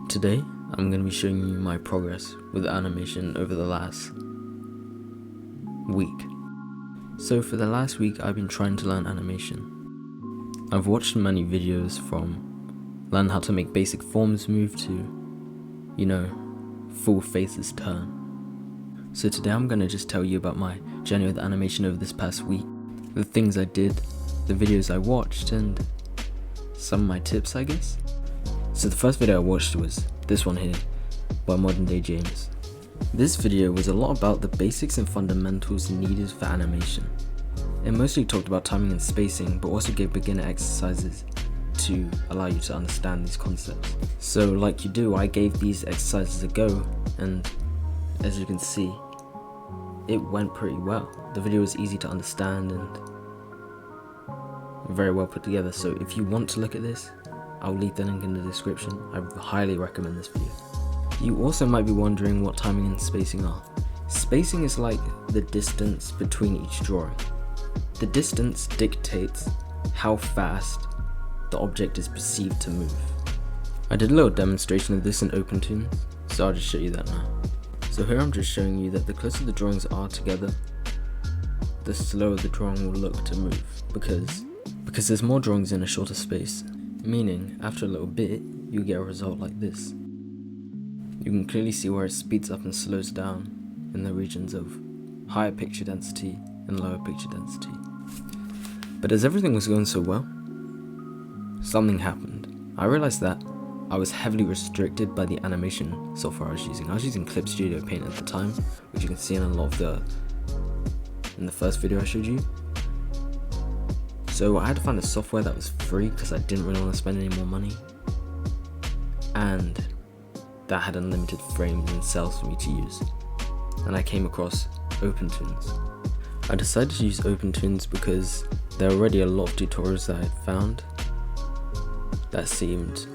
Today, I'm going to be showing you my progress with animation over the last week. So for the last week, I've been trying to learn animation. I've watched many videos from learn how to make basic forms move to, full faces turn. So today I'm going to just tell you about my journey with animation over this past week, the things I did, the videos I watched, and some of my tips, I guess. So the first video I watched was this one here, by Modern Day James. This video was a lot about the basics and fundamentals needed for animation. It mostly talked about timing and spacing, but also gave beginner exercises to allow you to understand these concepts. So like you do, I gave these exercises a go, and as you can see, it went pretty well. The video was easy to understand and very well put together, so if you want to look at this, I'll leave the link in the description. I highly recommend this video. You also might be wondering what timing and spacing are. Spacing is like the distance between each drawing. The distance dictates how fast the object is perceived to move. I did a little demonstration of this in OpenToonz, so I'll just show you that now. So here I'm just showing you that the closer the drawings are together, the slower the drawing will look to move, because there's more drawings in a shorter space. Meaning, after a little bit, you get a result like this. You can clearly see where it speeds up and slows down in the regions of higher picture density and lower picture density. But as everything was going so well, something happened. I realized that I was heavily restricted by the animation software I was using. I was using Clip Studio Paint at the time, which you can see in a lot of in the first video I showed you. So I had to find a software that was free because I didn't really want to spend any more money, and that had unlimited frames and cells for me to use. And I came across OpenToonz. I decided to use OpenToonz because there are already a lot of tutorials that I had found that seemed,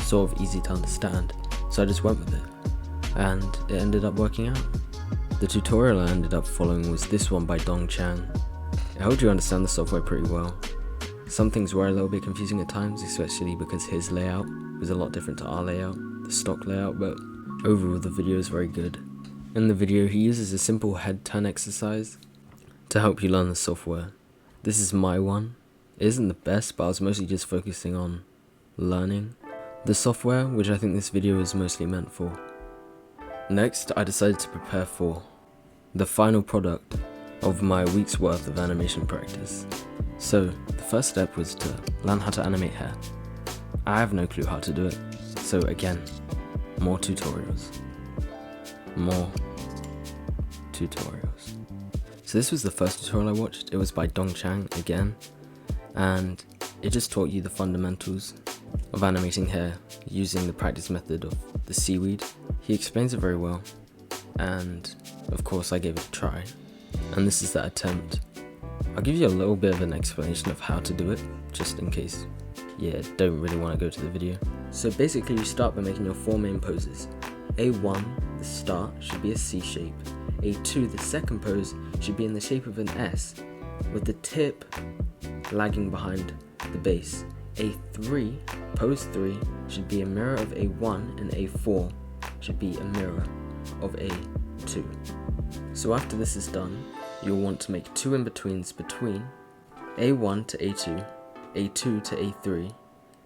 sort of easy to understand. So I just went with it, and it ended up working out. The tutorial I ended up following was this one by Dong Chang. It helped you understand the software pretty well. Some things were a little bit confusing at times, especially because his layout was a lot different to our layout, the stock layout, but overall the video is very good. In the video, he uses a simple head turn exercise to help you learn the software. This is my one. It isn't the best, but I was mostly just focusing on learning the software, which I think this video is mostly meant for. Next, I decided to prepare for the final product of my week's worth of animation practice. So the first step was to learn how to animate hair. I have no clue how to do it, so again, more tutorials. So this was the first tutorial I watched. It was by Dong Chang again, and it just taught you the fundamentals of animating hair using the practice method of the seaweed. He explains it very well, and of course I gave it a try. And this is that attempt. I'll give you a little bit of an explanation of how to do it, just in case you don't really want to go to the video. So basically you start by making your four main poses. A1, the start, should be a C shape. A2, the second pose, should be in the shape of an S, with the tip lagging behind the base. A3, pose 3, should be a mirror of A1, and A4 should be a mirror of A2. So after this is done, you'll want to make two in-betweens between A1 to A2, A2 to A3,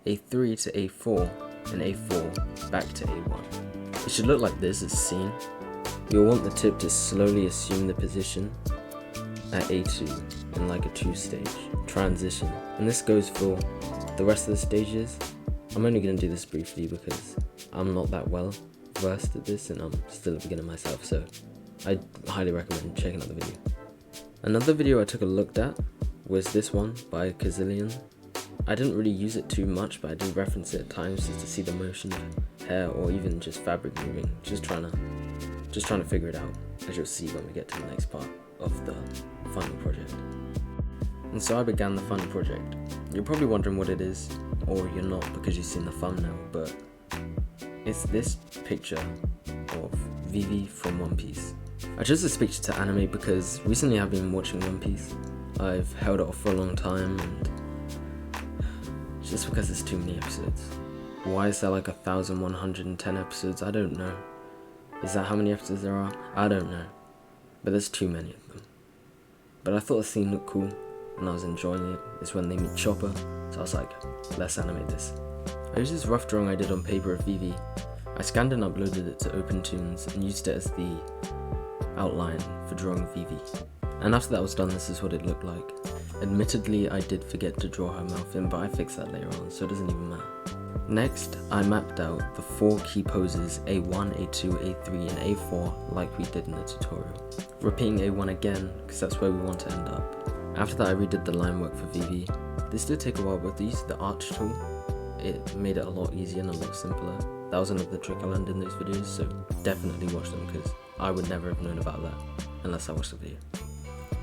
A3 to A4, and A4 back to A1. It should look like this as seen. You'll want the tip to slowly assume the position at A2 in like a two-stage transition. And this goes for the rest of the stages. I'm only going to do this briefly because I'm not that well versed at this and I'm still a beginner myself, so I highly recommend checking out the video. Another video I took a look at was this one by Kazillion. I didn't really use it too much, but I did reference it at times just to see the motion of hair or even just fabric moving. Just trying to figure it out, as you'll see when we get to the next part of the final project. And so I began the final project. You're probably wondering what it is, or you're not because you've seen the thumbnail, but it's this picture of Vivi from One Piece. I chose this picture to animate because recently I've been watching One Piece. I've held it off for a long time, and just because there's too many episodes. Why is there like 1,110 episodes? I don't know. Is that how many episodes there are? I don't know. But there's too many of them. But I thought the scene looked cool, and I was enjoying it. It's when they meet Chopper, so I was like, let's animate this. I used this rough drawing I did on paper of Vivi. I scanned and uploaded it to OpenToons and used it as the outline for drawing Vivi. And after that was done, this is what it looked like. Admittedly, I did forget to draw her mouth in, but I fixed that later on, so it doesn't even matter. Next, I mapped out the 4 key poses A1, A2, A3, and A4 like we did in the tutorial. Repeating A1 again, because that's where we want to end up. After that, I redid the line work for Vivi. This did take a while, but these, the arch tool, it made it a lot easier and a lot simpler. That was another trick I learned in those videos, so definitely watch them because I would never have known about that unless I watched the video.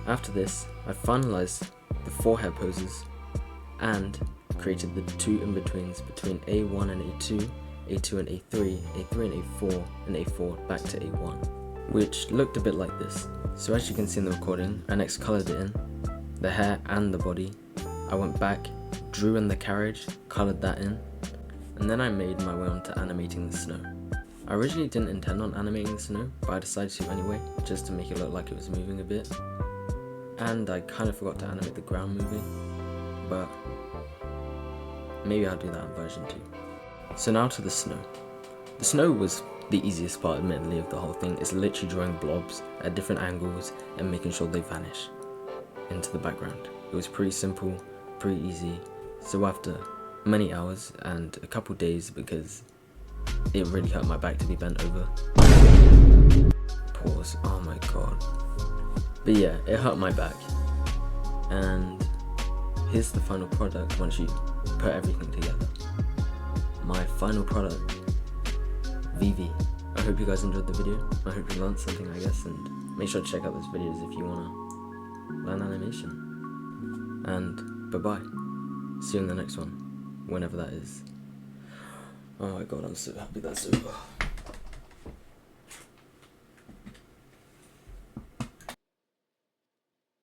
After this, I finalized the 4 hair poses and created the 2 in-betweens between A1 and A2, A2 and A3, A3 and A4, and A4 back to A1, which looked a bit like this. So as you can see in the recording, I next coloured it in, the hair and the body. I went back, drew in the carriage, coloured that in, and then I made my way on to animating the snow. I originally didn't intend on animating the snow, but I decided to anyway, just to make it look like it was moving a bit. And I kind of forgot to animate the ground moving, but maybe I'll do that in version 2. So now to the snow. The snow was the easiest part, admittedly, of the whole thing. It's literally drawing blobs at different angles and making sure they vanish into the background. It was pretty simple, pretty easy. So after many hours and a couple days, because it really hurt my back to be bent over. Pause, oh my god. But yeah, it hurt my back. And here's the final product once you put everything together. My final product, Vivi. I hope you guys enjoyed the video. I hope you learned something, I guess, and make sure to check out those videos if you wanna learn animation. And bye-bye. See you in the next one, whenever that is. Oh my god, I'm so happy that's over.